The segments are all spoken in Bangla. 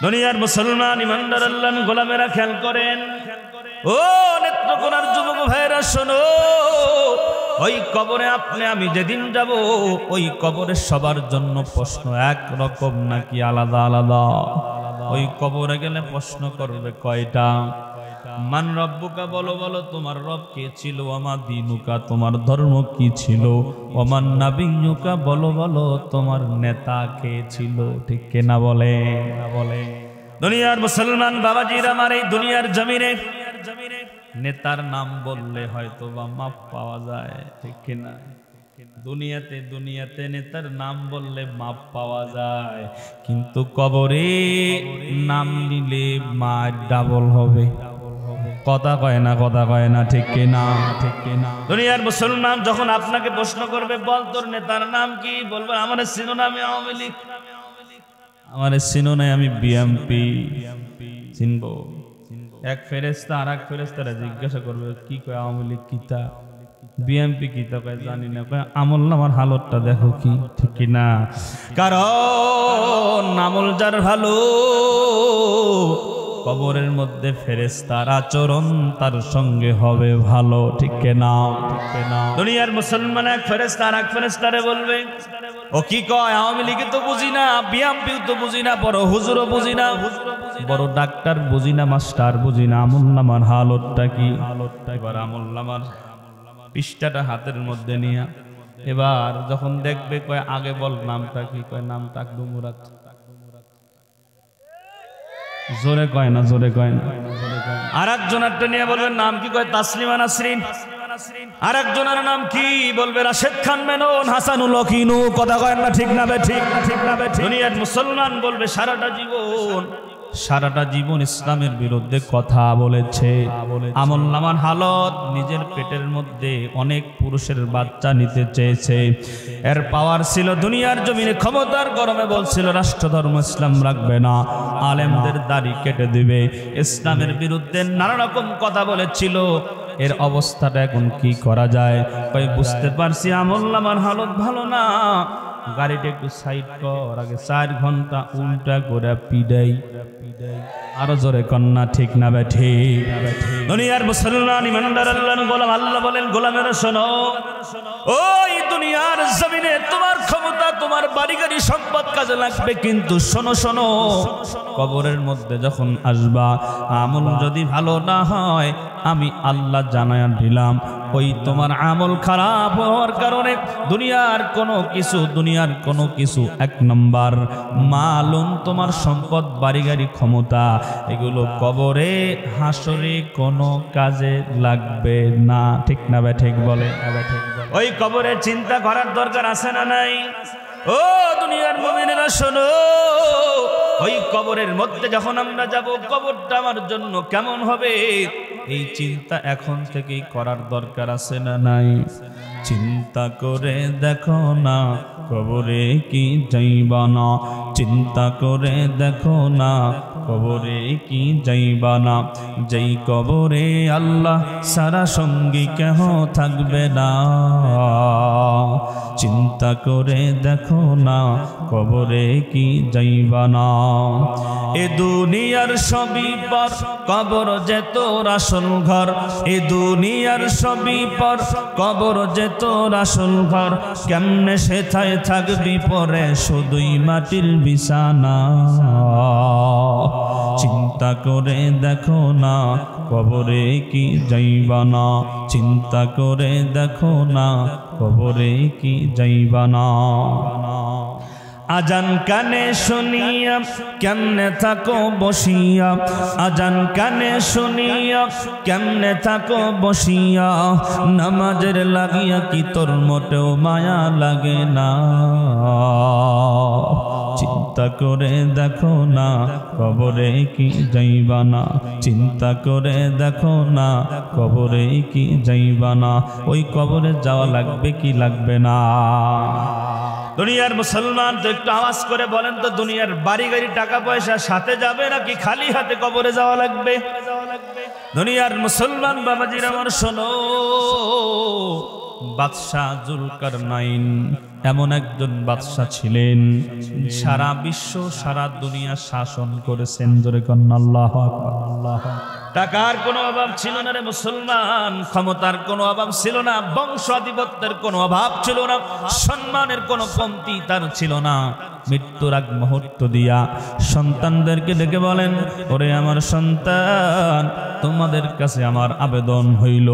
দুনিয়ার মুসলমান ইমানদার আল্লাহর গোলামেরা খেয়াল করেন। ও নেত্রকোনার যুবক ভাইরা শোনো, ওই কবরে আপনি আমি যেদিন যাব, ওই কবরে সবার জন্য প্রশ্ন এক রকম নাকি আলাদা আলাদা? ওই কবরে গেলে প্রশ্ন করবে কয়টা? মান রব্বুকা, বলো বলো তোমার রব কে ছিল? ওমা দীনুকা, তোমার ধর্ম কি ছিল? ওমান নাবিয়্যুকা, বলো বলো তোমার নেতা কে ছিল? ঠিক কিনা বলে? দুনিয়ার মুসলমান বাবাজির আমার, এই দুনিয়ার জমিনে নেতার নাম বললে হয়তো বা মাপ পাওয়া যায়, ঠিক কিনা? দুনিয়াতে নেতার নাম বললে মাপ পাওয়া যায়, কিন্তু কবরে নাম নিলে মা ডাবল হবে। কথা কয় না, ঠিক কিনা? দুনিয়ার মুসলমান যখন আপনাকে প্রশ্ন করবে, বল তোর নেতার নাম কি? বলবে আমার চিনো না, আমি আওয়ামী লীগ। আমার চিনো নাই, আমি বিএমপি। চিনবো? এক ফেরেশতা আর এক ফেরেশতারা জিজ্ঞাসা করবে কি কয় আওয়ামী লীগ কিতা, বিএমপি কিতা কয় জানি না, কয় আমল নামার হালতটা দেখো কি, ঠিক কিনা? কারণ আমল যার ভালো, কবরের মধ্যে ফেরেশতার আচরণ তার সঙ্গে হবে ভালো, ঠিক কিনা? দুনিয়ার মুসলমান এক ফেরেশতা আর এক ফেরেশতারে বলবে, ও কি কয় আওয়ামী লীগে তো বুঝি না, বিএমপিও তো বুঝি না, বড় হুজুরও বুঝি না, বড় ডাক্তার বুঝি না, মাস্টার বুঝি না, আমল নামার হালতটা কি? এবার আমল নামার পৃষ্ঠাটা হাতের মধ্যে নিয়ে এবার যখন দেখবে, কয় আগে বল নামটা কি? কয় নামটা ডুমুরাত। জোরে কয় না। আর একজনেরটা নিয়ে বলবেন নাম কি? কয় তাসলিমা নাসরিন। আর একজনের নাম কি? বলবে রাশেদ খান মেনন, হাসানুল হকিনু। কথা কয় না, ঠিক না বে ঠিক? দুনিয়ার মুসলমান বলবে সারাটা জীবন ইসলামের বিরুদ্ধে কথা বলেছে। আমল নামার হালত, নিজের পেটের মধ্যে অনেক পুরুষের বাচ্চা নিতে চেয়েছে, এর পাওয়ার ছিল। দুনিয়ার জমিনে ক্ষমতার গরমে বলছিল রাষ্ট্রধর্ম ইসলাম রাখবে না, আলেমদের দাড়ি কেটে দিবে, ইসলামের বিরুদ্ধে নানা রকম কথা বলেছিল। এর অবস্থাটা এখন কি করা যায়? কই বুঝতে পারছি আমল নামার হালত ভালো না, গাড়িটা একটু সাইড কর, আগে 4 ঘন্টা উল্টা করে পিডাই। আরো জোরে কন্যা, ঠিক না বে ঠিক? দুনিয়ার মুসলমান ইমানদার আল্লাহর গোলাম, আল্লাহ বলেন গোলামেরা শোনো, ওই দুনিয়ার জমিনে তোমার ক্ষমতা, তোমার বাড়ি গাড়ি সম্পদ কাজে লাগবে, কিন্তু শোনো, কবরের মধ্যে যখন আসবা, আমল যদি ভালো না হয়, আমি আল্লাহ জানায়া দিলাম, ওই তোমার আমল খারাপ হওয়ার কারণে দুনিয়ার কোনো কিছু 1 নম্বর মালুম, তোমার সম্পদ, বাড়ি গাড়ি, ক্ষমতা, এগুলো কবরে হাসরে কোনো কাজে লাগবে না, ঠিক না বে ঠিক? বলে ওই কবরে চিন্তা করার দরকার আছে না নাই? ও দুনিয়ার মুমিনেরা শোনো, ওই কবরের মধ্যে যখন আমরা যাব, কবরটা আমার জন্য কেমন হবে, এই চিন্তা এখন থেকেই করার দরকার আছে না নাই? চিন্তা করে দেখো না কবরে কি যাইবা না, চিন্তা করে দেখো না কবরে কি যাইবা না, যেই কবরে আল্লাহ সারা সঙ্গী কেহ থাকবে না। চিন্তা করে দেখো না কবরে কি যাইবা না। এ দুনিয়ার সবই পর, কবর যে তোর আসল ঘর, এ দুনিয়ার সবই পর, কবর যে তোর আসল ঘর, কেমনে সেথায় থাকবি পরে শুধুই মাটির বিছানা। চিন্তা করে দেখো না কবরে কি যাইবা না, চিন্তা করে দেখো না কবরে কি যাইবা না। আজান কানে শুনিয়া কেমনে থাকো বসিয়া, আজান কানে শুনিয়া কেমনে থাকো বসিয়া, নামাজের লাগিয়া কি তোর মোটেও মায়া লাগে না। চিন্তা করে দেখো না কবরে কি যাইবা না, চিন্তা করে দেখো না কবরে কি যাইবা না। ওই কবরে যাওয়া লাগবে কি লাগবে না? দুনিয়ার মুসলমান তো একটু আওয়াজ করে বলেন তো, দুনিয়ার বাড়ি গাড়ি টাকা পয়সা সাথে যাবে নাকি খালি হাতে কবরে যাওয়া লাগবে? দুনিয়ার মুসলমান বাবাজির আমার শোনো, বাদশাহ জুলকারনাইন এমন একজন বাদশাহ ছিলেন, সারা বিশ্ব সারা দুনিয়া শাসন করেছেন। জোরে কন্না আল্লাহু আকবার। আল্লাহু টাকার কোনো অভাব ছিল না রে মুসলমান, ক্ষমতার কোনো অভাব ছিল না, বংশ আধিপত্যের কোনো অভাব ছিল না, সম্মানের কোনো কমতি তার ছিল না। মৃত্যুর আগ মুহূর্ত দিয়া সন্তানদেরকে ডেকে বলেন, ওরে আমার সন্তান, তোমাদের কাছে আমার আবেদন হইল,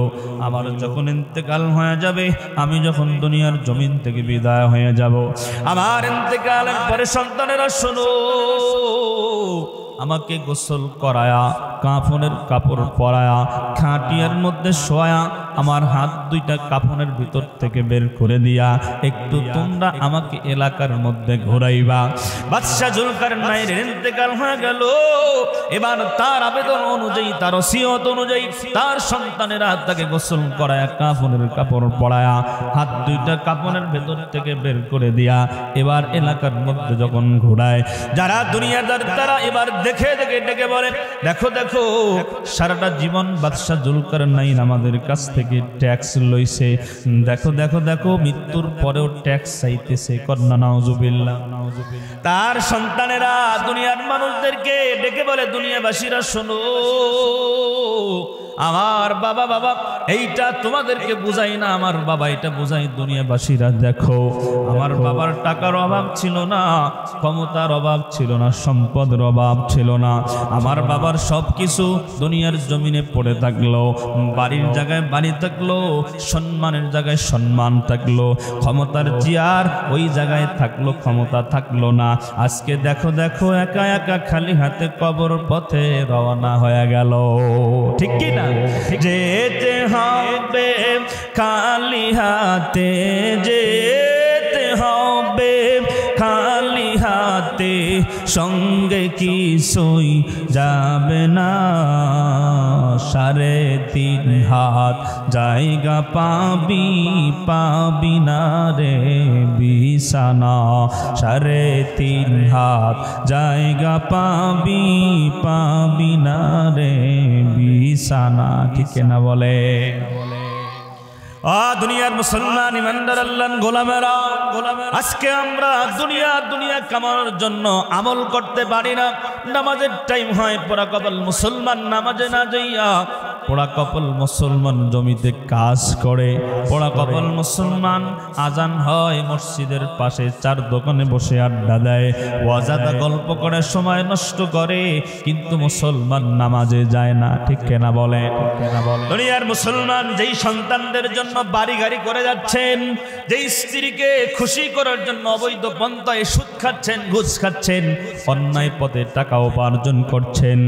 আমার যখন ইন্তেকাল হয়ে যাবে, আমি যখন দুনিয়ার জমিন থেকে বিদায় হয়ে যাব, আমার ইন্তেকালের পরে সন্তানেরা শোনো, আমাকে গোসল করায়া, কাফনের কাপড় পরায়া, খাটিয়ার মধ্যে শোয়া, আমার হাত দুইটা কাফনের ভিতর থেকে বের করে দিয়া একটু তোমরা আমাকে এলাকার মধ্যে ঘোরাইবা। বাদশাহ জুলকারনাইনের ইন্তেকাল হয়ে গেল। এবার তার আবেদন অনুযায়ী, তার ওসিয়ত অনুযায়ী তার সন্তানেরা তাকে গোসল করায়া, কাফনের কাপড় পরায়া, হাত দুইটা কাফনের ভেতর থেকে বের করে দিয়া এবার এলাকার মধ্যে যখন ঘোরায়, যারা দুনিয়াদার তারা এবার দেখে দেখে ডেকে বলে, দেখো দেখো, সারাটা জীবন বাদশাহ জুলকারনাইন আমাদের কাছ থেকে ট্যাক্স লইছে, দেখো দেখো দেখো, মৃত্যুর পরেও ট্যাক্স চাইতেছে। কন্না নাউজুবিল্লাহ। তার সন্তানেরা দুনিয়ার মানুষদেরকে ডেকে বলে, দুনিয়াবাসীরা শোনো, আমার বাবা বাবা এইটা তোমাদেরকে বুঝাই না, আমার বাবা এটা বুঝাই। দুনিয়াবাসীরা দেখো, আমার বাবার টাকার অভাব ছিল না, ক্ষমতার অভাব ছিল না, সম্পদের অভাব ছিল না, আমার বাবার সব কিছু দুনিয়ার জমিনে পড়ে থাকলো, বাড়ির জায়গায় বাড়ি থাকলো, সম্মানের জায়গায় সম্মান থাকলো, ক্ষমতার চেয়ার ওই জায়গায় থাকলো, ক্ষমতা থাকলো না। আজকে দেখো দেখো, একা একা খালি হাতে কবর পথে রওনা হয়ে গেল। ঠিক কি না? যেতে হবে খালি হাতে, যেতে হবে খালি হাতে, সঙ্গে কিছুই যাবে না, 3.5 হাত জায়গা পাবি, পাবি না রে বিছানা, 3.5 হাত জায়গা পাবি, পাবি না রে বিছানা। ঠিক না বলে? দুনিয়ার মুসলমান ইমানদার আল্লাহর গোলামেরা, আজকে আমরা দুনিয়া কামানোর জন্য আমল করতে পারি না। নামাজের টাইম হয়, পোড়া কপাল মুসলমান নামাজে না যাইয়া পোড়া কপাল মুসলমান জমিতে কাজ করে, পোড়া কপাল মুসলমান আজান হয় মসজিদের পাশে 4 দোকানে বসে আড্ডা দেয়, ওয়াজাদা গল্প করে সময় নষ্ট করে, কিন্তু মুসলমান নামাজে যায় না। ঠিক কেনা বলে? দুনিয়ার মুসলমান যেই সন্তানদের জন্য বাড়ি গাড়ি করে যাচ্ছেন, যেই স্ত্রীকে খুশি করার জন্য অবৈধ পন্থায় সুদ খাচ্ছেন, ঘুষ খাচ্ছেন, অন্যায় পথে টাকা উপার্জন করছেন,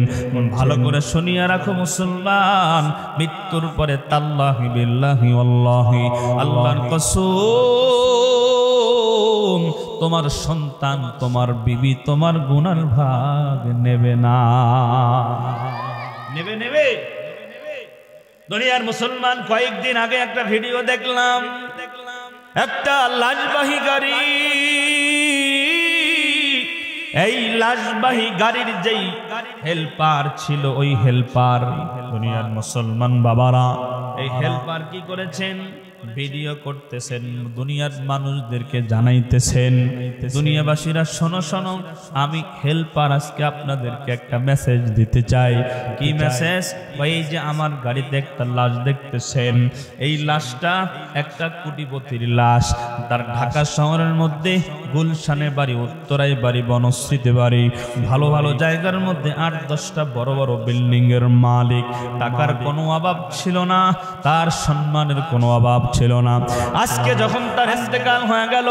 ভালো করে শুনিয়া রাখো মুসলমান, মৃত্যুর পরে তাল্লাহি বিল্লাহি ওয়াল্লাহি, আল্লাহর কসম, তোমার সন্তান, তোমার বিবি তোমার গুনার ভাগ নেবে না। নেবে নেবে দুনিয়ার মুসলমান, কয়েকদিন আগে একটা ভিডিও দেখলাম, একটা লাশবাহী গাড়ি, এই লাশবাহী গাড়ির যেই হেল্পার ছিল, ওই হেল্পার, দুনিয়ার মুসলমান বাবারা, এই হেল্পার কি করেছেন? ভিডিও করতেছেন, দুনিয়ার মানুষদেরকে জানাইতেছেন, দুনিয়াবাসীরা শোনো শোনো, আমি হেল্পার আজকে আপনাদেরকে একটা মেসেজ দিতে চাই। কি মেসেজ? এই যে আমার গাড়িতে একটা লাশ দেখতেছেন, এই লাশটা একটা কোটিপতির লাশ, তার ঢাকা শহরের মধ্যে গুলশানে বাড়ি, উত্তরায় বাড়ি, বনশ্রীতে বাড়ি, ভালো ভালো জায়গার মধ্যে 8-10টা বড় বড় বিল্ডিং এর মালিক, টাকার কোনো অভাব ছিল না, তার সম্মানের কোনো অভাব ছিল না। আজকে যখন তার ইন্তেকাল হয়ে গেল,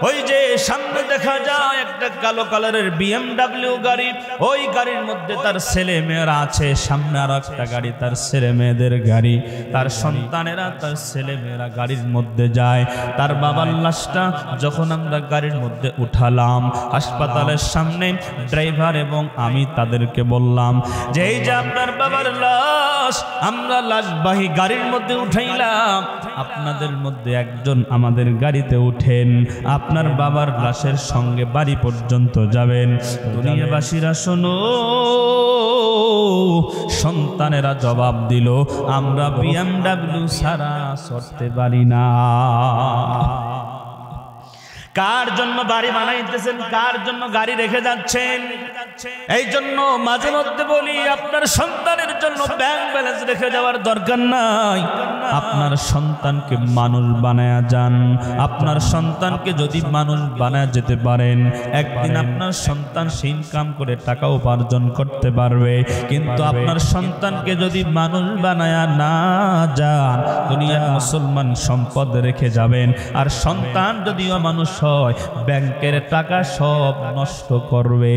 ওই যে সামনে দেখা যায় একটা কালো কালারের BMW গাড়ি, ওই গাড়ির মধ্যে তার ছেলে মেয়েরা আছে, সামনে আর একটা গাড়ি, তার ছেলে মেয়েদের গাড়ি, তার সন্তানেরা, তার ছেলে মেয়েরা গাড়ির মধ্যে যায়। তার বাবার লাশটা যখন আমরা গাড়ির মধ্যে উঠালাম, হাসপাতালের সামনে ড্রাইভার এবং আমি তাদেরকে বললাম যে এই যে আপনার বাবার লাশ আমরা লাশবাহী গাড়ির মধ্যে উঠাইলাম, আপনাদের মধ্যে একজন আমাদের গাড়িতে উঠেন, আপনার বাবার লাশের সঙ্গে বাড়ি পর্যন্ত যাবেন। দুনিয়াবাসীরা শোনো, সন্তানেরা জবাব দিল, আমরা BMW ছাড়া চড়তে পারি না। কার জন্য বাড়ি বানাইতেছেন, কার জন্য গাড়ি রেখে যাচ্ছেন? এই জন্য মাঝে মধ্যে বলি, আপনার সন্তানের জন্য ব্যাংক ব্যালেন্স রেখে যাওয়ার দরকার নাই। আপনার সন্তানকে মানুষ বানায়া যান। আপনার সন্তানকে যদি মানুষ বানায়া যেতে পারেন, একদিন আপনার সন্তান সে ইনকাম করে টাকা উপার্জন করতে পারবে। কিন্তু আপনার সন্তানকে যদি মানুষ বানায়া না যান, দুনিয়ার মুসলমান সম্পদ রেখে যাবেন। আর সন্তান যদিও মানুষ হয়, ব্যাংকের টাকা সব নষ্ট করবে।